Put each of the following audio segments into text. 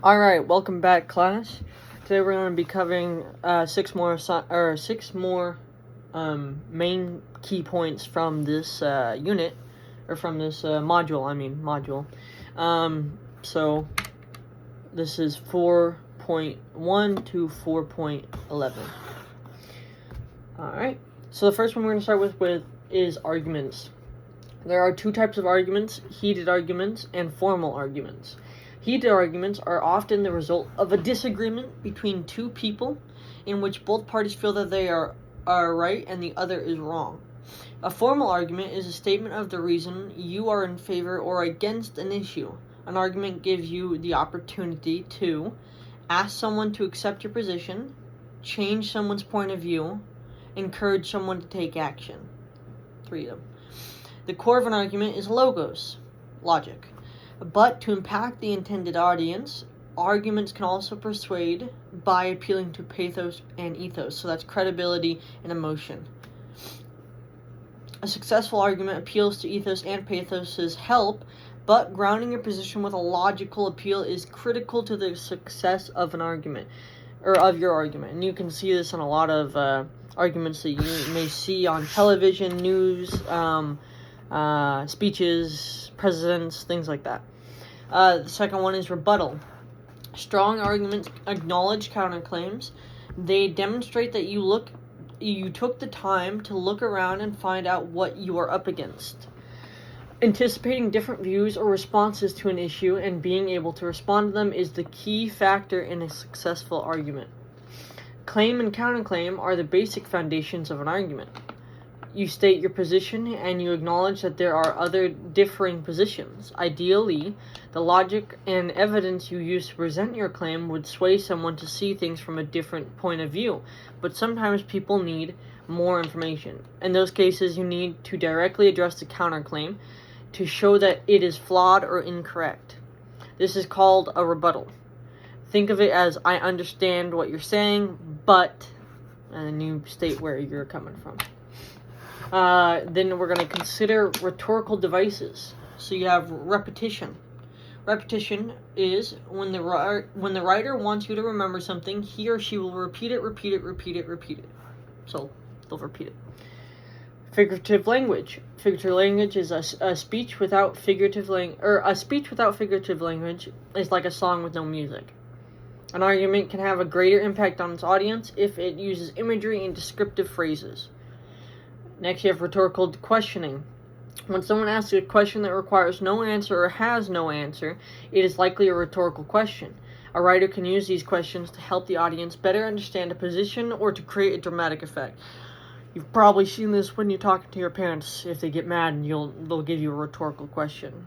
Alright, welcome back, class. Today we're going to be covering six more main key points from this unit, or from this module. So this is 4.1 to 4.11. Alright, so the first one we're going to start with is arguments. There are two types of arguments: heated arguments and formal arguments. Heated arguments are often the result of a disagreement between two people in which both parties feel that they are right and the other is wrong. A formal argument is a statement of the reason you are in favor or against an issue. An argument gives you the opportunity to ask someone to accept your position, change someone's point of view, encourage someone to take action. Three of them. The core of an argument is logos, logic. But to impact the intended audience, arguments can also persuade by appealing to pathos and ethos. So that's credibility and emotion. A successful argument appeals to ethos and pathos's help, but grounding your position with a logical appeal is critical to the success of an argument, or of your argument. And you can see this in a lot of arguments that you may see on television, news, speeches, presidents, things like that. The second one is rebuttal. Strong arguments acknowledge counterclaims. They demonstrate that you took the time to look around and find out what you are up against. Anticipating different views or responses to an issue and being able to respond to them is the key factor in a successful argument. Claim and counterclaim are the basic foundations of an argument. You state your position and you acknowledge that there are other differing positions. Ideally, the logic and evidence you use to present your claim would sway someone to see things from a different point of view, but sometimes people need more information. In those cases, you need to directly address the counterclaim to show that it is flawed or incorrect. This is called a rebuttal. Think of it as, I understand what you're saying, but, and then you state where you're coming from. Then we're going to consider rhetorical devices. So you have repetition. Repetition is when the writer wants you to remember something, he or she will repeat it. So they'll repeat it. Figurative language. Figurative language is a speech without figurative language, or a speech without figurative language is like a song with no music. An argument can have a greater impact on its audience if it uses imagery and descriptive phrases. Next, you have rhetorical questioning. When someone asks a question that requires no answer or has no answer, it is likely a rhetorical question. A writer can use these questions to help the audience better understand a position or to create a dramatic effect. You've probably seen this when you're talking to your parents. If they get mad, and they'll give you a rhetorical question.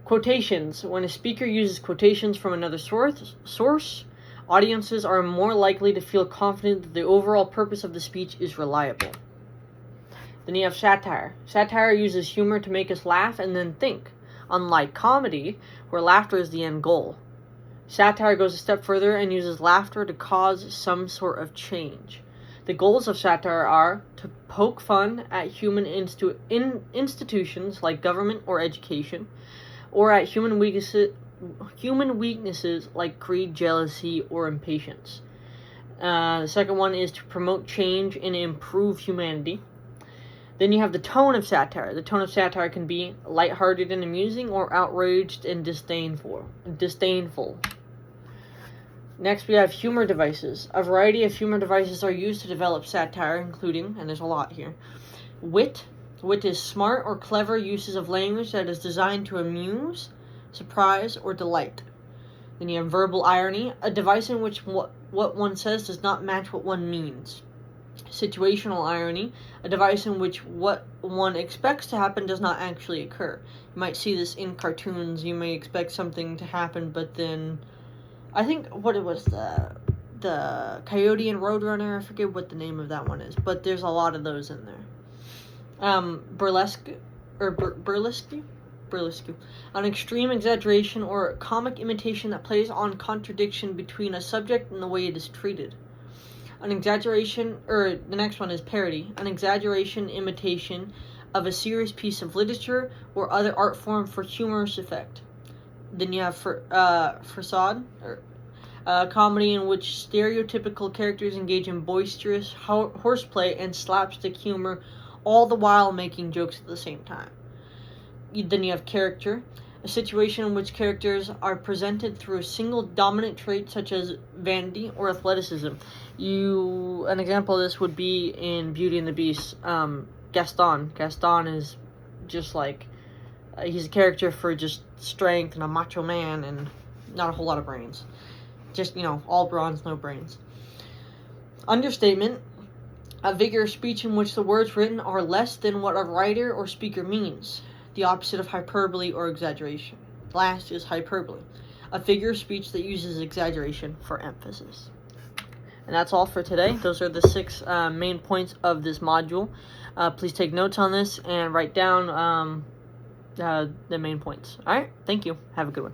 Quotations. When a speaker uses quotations from another source, audiences are more likely to feel confident that the overall purpose of the speech is reliable. Then you have satire. Satire uses humor to make us laugh and then think, unlike comedy, where laughter is the end goal. Satire goes a step further and uses laughter to cause some sort of change. The goals of satire are to poke fun at human institutions like government or education, or at human weaknesses like greed, jealousy, or impatience. The second one is to promote change and improve humanity. Then you have the tone of satire. The tone of satire can be lighthearted and amusing, or outraged and disdainful. Next, we have humor devices. A variety of humor devices are used to develop satire, including, and there's a lot here, wit. Wit is smart or clever uses of language that is designed to amuse, surprise, or delight. Then you have verbal irony, a device in which what one says does not match what one means. Situational irony, a device in which what one expects to happen does not actually occur. You might see this in cartoons. You may expect something to happen, but then, I think, what it was, the Coyote and Roadrunner, I forget what the name of that one is, but there's a lot of those in there. Burlesque, an extreme exaggeration or comic imitation that plays on contradiction between a subject and the way it is treated. An exaggeration, or the next one is parody, an exaggeration imitation of a serious piece of literature or other art form for humorous effect. Then you have facade, or comedy in which stereotypical characters engage in boisterous horseplay and slapstick humor, all the while making jokes at the same time. Then you have character, a situation in which characters are presented through a single dominant trait such as vanity or athleticism. An example of this would be in Beauty and the Beast, Gaston. Gaston is just like, he's a character for just strength and a macho man and not a whole lot of brains. Just, all bronze, no brains. Understatement, a vigorous speech in which the words written are less than what a writer or speaker means. The opposite of hyperbole or exaggeration. Last is hyperbole, a figure of speech that uses exaggeration for emphasis. And that's all for today. Those are the 6 main points of this module. Please take notes on this and write down the main points. All right, thank you. Have a good one.